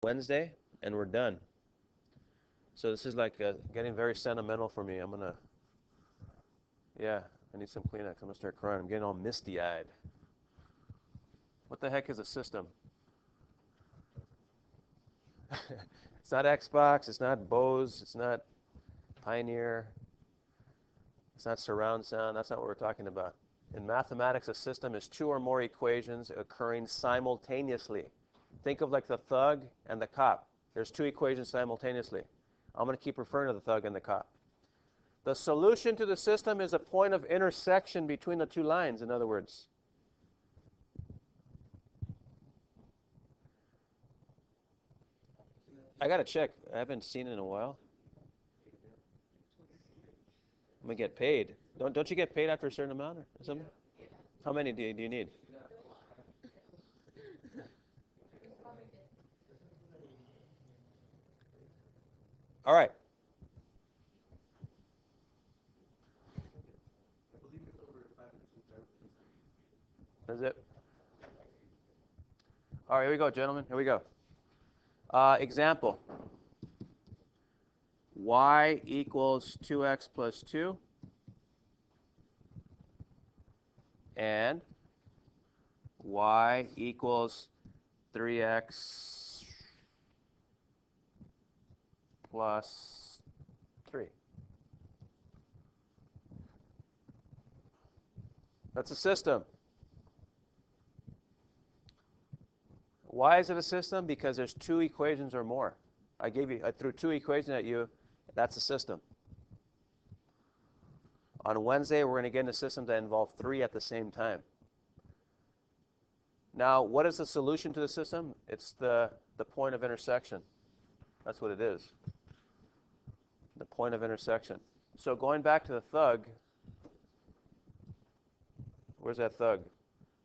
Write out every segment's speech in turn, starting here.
Wednesday, and we're done. So this is like getting very sentimental for me. Yeah, I need some Kleenex. I'm gonna start crying. I'm getting all misty-eyed. What the heck is a system? It's not Xbox, it's not Bose, it's not Pioneer, it's not surround sound. That's not what we're talking about. In mathematics, a system is two or more equations occurring simultaneously. Think of like the thug and the cop. There's two equations simultaneously. I'm going to keep referring to the thug and the cop. The solution to the system is a point of intersection between the two lines, in other words. I got to check. I haven't seen it in a while. I'm going to get paid. Don't you get paid after a certain amount or something? How many do you need? All right. That's it. All right, here we go, gentlemen. Here we go. Example. Y equals 2x plus 2. And y equals 3x plus 3. That's a system. Why is it a system? Because there's two equations or more. I threw two equations at you. That's a system. On Wednesday, we're going to get into systems that involve three at the same time. Now, what is the solution to the system? It's the point of intersection. That's what it is. The point of intersection. So going back to the thug, where's that thug?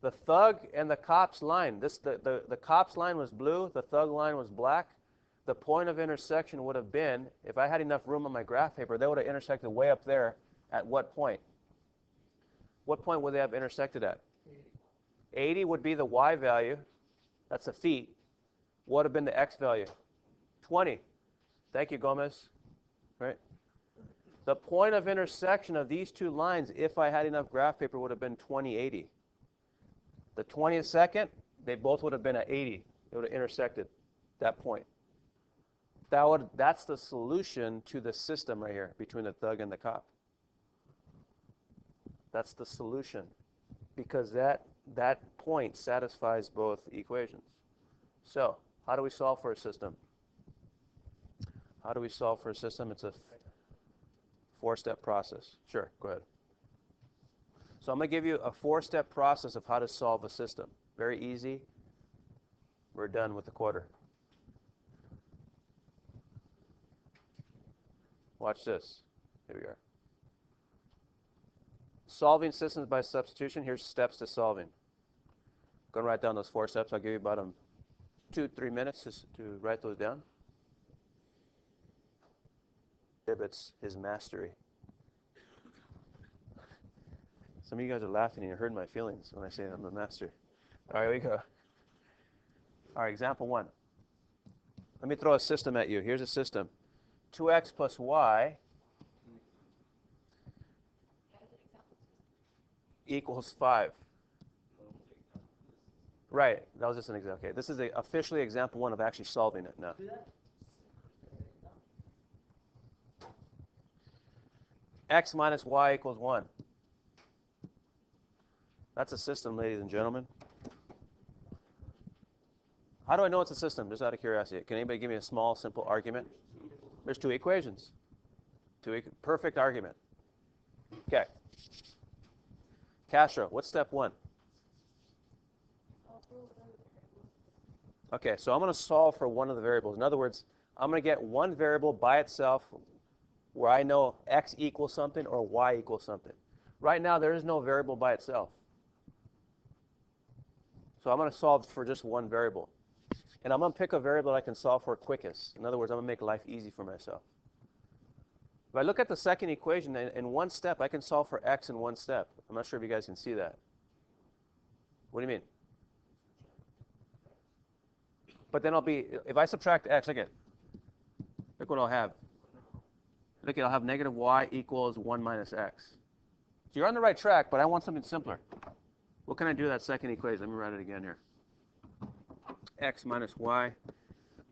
The thug and the cop's line. The cop's line was blue, the thug line was black. The point of intersection would have been, if I had enough room on my graph paper, they would have intersected way up there. At what point? What point would they have intersected at? 80 would be the y value. That's the feet. What would have been the x value? 20. Thank you, Gomez. Right? The point of intersection of these two lines, if I had enough graph paper, would have been 2080. The 20th second, they both would have been at 80. They would have intersected that point. That's the solution to the system right here between the thug and the cop. That's the solution, because that point satisfies both equations. So how do we solve for a system? How do we solve for a system? It's a four-step process. Sure, go ahead. So I'm going to give you a four-step process of how to solve a system. Very easy. We're done with the quarter. Watch this. Here we are. Solving systems by substitution. Here's steps to solving. I'm going to write down those four steps. I'll give you about 2-3 minutes to write those down. Exhibits his mastery. Some of you guys are laughing and you're hurting my feelings when I say I'm the master. All right, here we go. All right, example 1. Let me throw a system at you. Here's a system. 2x plus y equals 5. Right, that was just an example. Okay, this is officially example 1 of actually solving it now. X minus y equals 1. That's a system, ladies and gentlemen. How do I know it's a system? Just out of curiosity. Can anybody give me a small, simple argument? There's two equations. Perfect argument. Okay. Castro, what's step 1? Okay, so I'm going to solve for one of the variables. In other words, I'm going to get one variable by itself where I know x equals something or y equals something. Right now, there is no variable by itself. So I'm going to solve for just one variable. And I'm going to pick a variable that I can solve for quickest. In other words, I'm going to make life easy for myself. If I look at the second equation, in one step, I can solve for x in one step. I'm not sure if you guys can see that. What do you mean? But then I'll be, if I subtract x, look what I'll have. Look, I'll have negative y equals 1 minus x. So you're on the right track, but I want something simpler. What can I do to that second equation? Let me write it again here. X minus y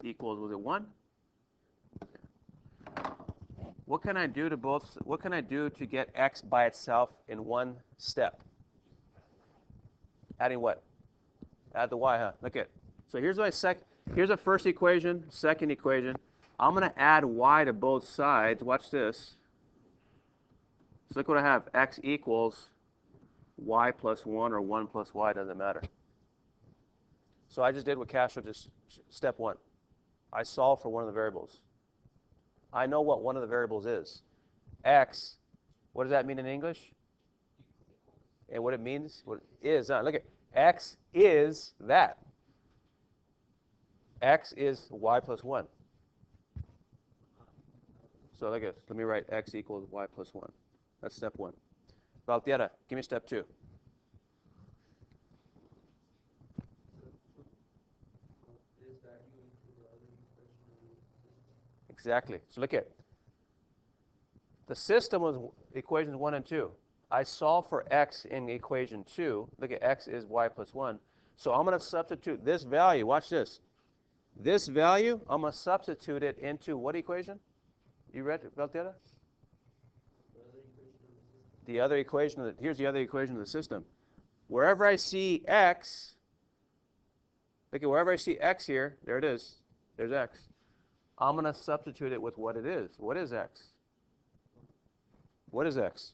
equals, was it 1? What can I do to get x by itself in one step? Adding what? Add the y, huh? Look at. So here's the first equation, second equation. I'm going to add y to both sides. Watch this. So look what I have. X equals y plus 1 or 1 plus y, doesn't matter. So I just did what Castro just, step 1. I solved for one of the variables. I know what one of the variables is. X, what does that mean in English? And what it means, what it is, look at, x is that. X is y plus 1. So look at, let me write x equals y plus 1. That's step 1. Valtiera, give me step 2. Exactly. So look at, the system was equations 1 and 2. I solve for x in equation 2. Look at, x is y plus 1. So I'm going to substitute this value. Watch this. This value, I'm going to substitute it into what equation? You read it, Valtiera? The other equation. Here's the other equation of the system. Wherever I see x, look at, wherever I see x here, there it is. There's x. I'm going to substitute it with what it is. What is x? What is x?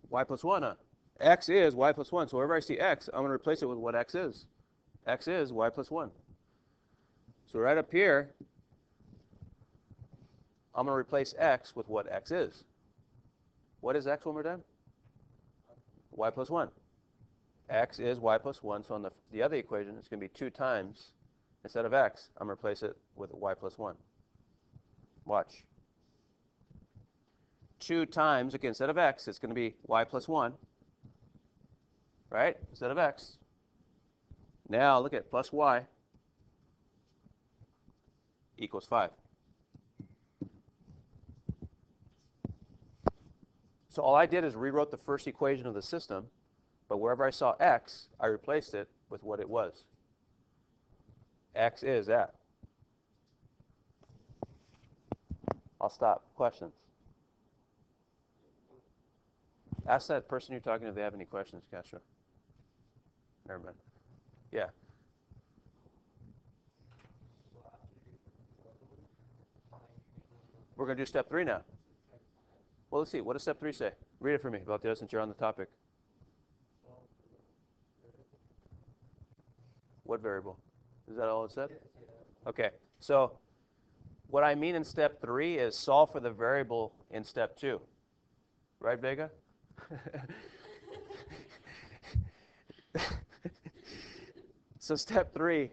Y plus 1, huh? X is y plus 1. So wherever I see x, I'm going to replace it with what x is. X is y plus 1. So right up here, I'm going to replace x with what x is. What is x one more time? Y plus 1. X is y plus 1. So on the other equation, it's going to be 2 times. Instead of x, I'm going to replace it with y plus 1. Watch. 2 times, again, instead of x, it's going to be y plus 1. Right? Instead of x. Now, look at plus y equals 5. So all I did is rewrote the first equation of the system, but wherever I saw x, I replaced it with what it was. X is that. I'll stop. Questions? Ask that person you're talking to if they have any questions, Castro. Never mind. Yeah. We're going to do step 3 now. Well, let's see. What does step 3 say? Read it for me, Valtiera, since you're on the topic. What variable? Is that all it said? Okay. So what I mean in step 3 is solve for the variable in step 2. Right, Vega? So step 3,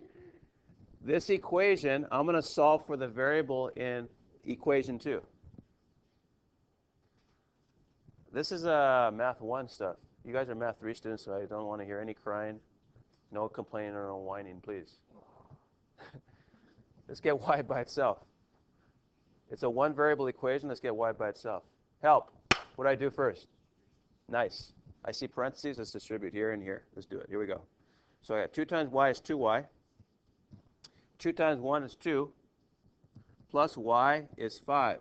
this equation, I'm going to solve for the variable in equation 2. This is math 1 stuff. You guys are math 3 students, so I don't want to hear any crying, no complaining or no whining, please. Let's get y by itself. It's a 1 variable equation. Let's get y by itself. Help. What do I do first? Nice. I see parentheses. Let's distribute here and here. Let's do it. Here we go. So I got 2 times y is 2y. 2 times 1 is 2. Plus y is 5.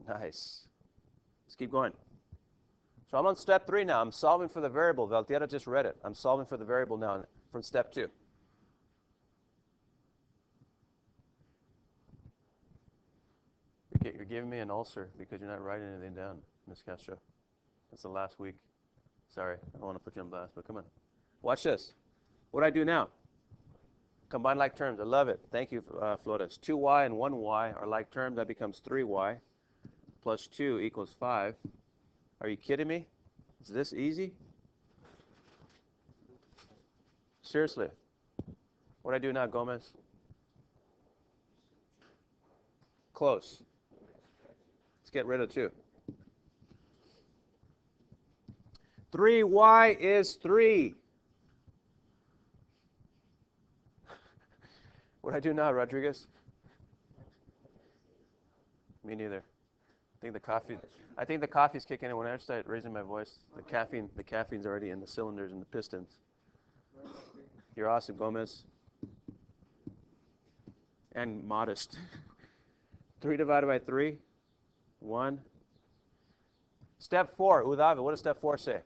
Nice. Let's keep going. So I'm on step 3 now. I'm solving for the variable. Valtiera just read it. I'm solving for the variable now from step 2. You're giving me an ulcer because you're not writing anything down, Ms. Castro. It's the last week. Sorry, I don't want to put you on blast, but come on. Watch this. What do I do now? Combine like terms. I love it. Thank you, Flores. 2y and 1y are like terms. That becomes 3y plus 2 equals 5. Are you kidding me? Is this easy? Seriously. What do I do now, Gomez? Close. Let's get rid of 2. 3y is 3. What do I do now, Rodriguez? Me neither. I think the coffee's kicking in. When I start raising my voice, the caffeine's already in the cylinders and the pistons. You're awesome, Gomez. And modest. 3 divided by 3, 1. Step 4, Udave, what does step 4 say?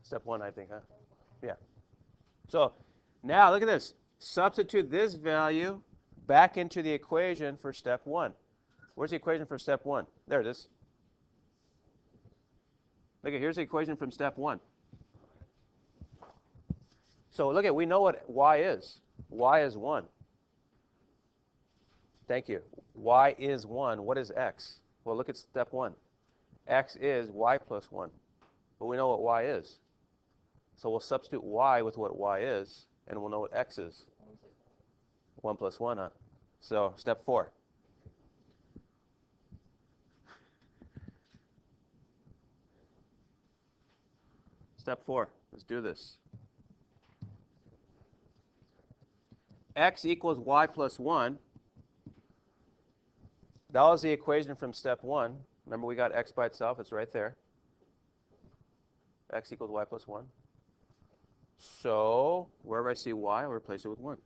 Step 1, I think, huh? Yeah. So now look at this. Substitute this value back into the equation for step 1. Where's the equation for step 1? There it is. Look at, here's the equation from step 1. So look at, we know what y is. Y is 1. Thank you. Y is 1. What is x? Well, look at step 1. X is y plus 1. But we know what y is. So we'll substitute y with what y is, and we'll know what x is. 1 plus 1, huh? So step 4. Step 4. Let's do this. X equals y plus 1. That was the equation from step 1. Remember, we got x by itself. It's right there. X equals y plus 1. So wherever I see y, I'll replace it with 1.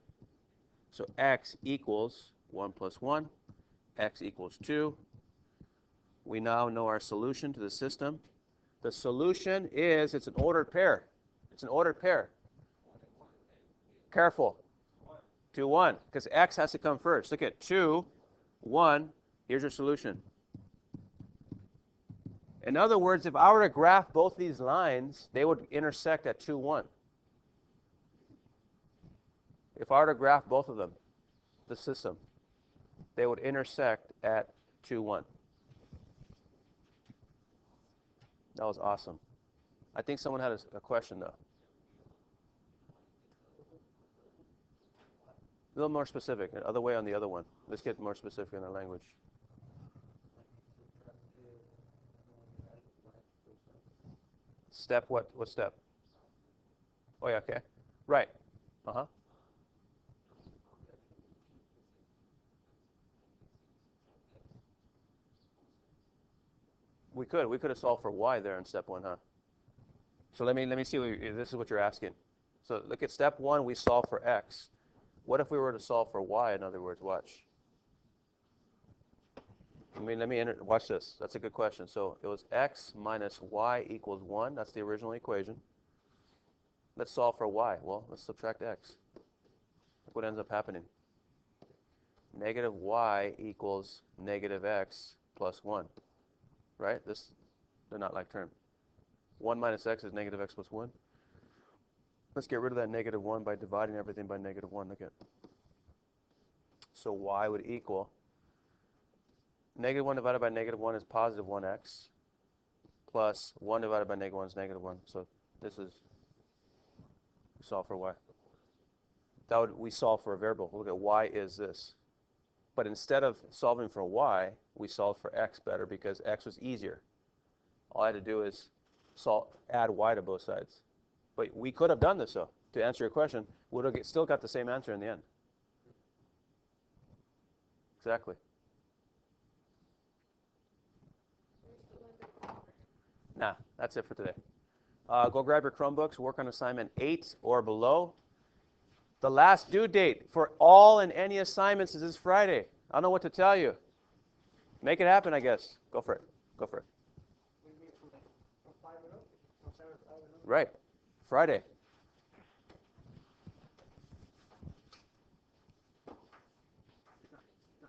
So x equals 1 plus 1. X equals 2. We now know our solution to the system. The solution is, it's an ordered pair. It's an ordered pair. Careful. 2, 1, because x has to come first. Look at 2, 1. Here's your solution. In other words, if I were to graph both these lines, they would intersect at 2, 1. If I were to graph both of them, the system, they would intersect at 2, 1. That was awesome. I think someone had a question, though. A little more specific. The other way on the other one. Let's get more specific in our language. Step what? What step? Oh, yeah, okay. Right. Uh-huh. We could have solved for y there in step 1, huh? So let me see. This is what you're asking. So look at step 1. We solve for x. What if we were to solve for y? In other words, watch. Watch this. That's a good question. So it was x minus y equals 1. That's the original equation. Let's solve for y. Well, let's subtract x. Look what ends up happening. Negative y equals negative x plus 1. Right? They're not like term. 1 minus x is negative x plus 1. Let's get rid of that negative 1 by dividing everything by negative 1. Look at. So y would equal negative 1 divided by negative 1 is positive 1x plus 1 divided by negative 1 is negative 1. So this is, we solve for y. We solve for a variable. Look at y is this. But instead of solving for y, we solved for x better because x was easier. All I had to do is add y to both sides. But we could have done this, though. To answer your question, we would have still got the same answer in the end. Exactly. Nah, that's it for today. Go grab your Chromebooks, work on assignment 8 or below. The last due date for all and any assignments is this Friday. I don't know what to tell you. Make it happen, I guess. Go for it. Go for it. Right. Friday.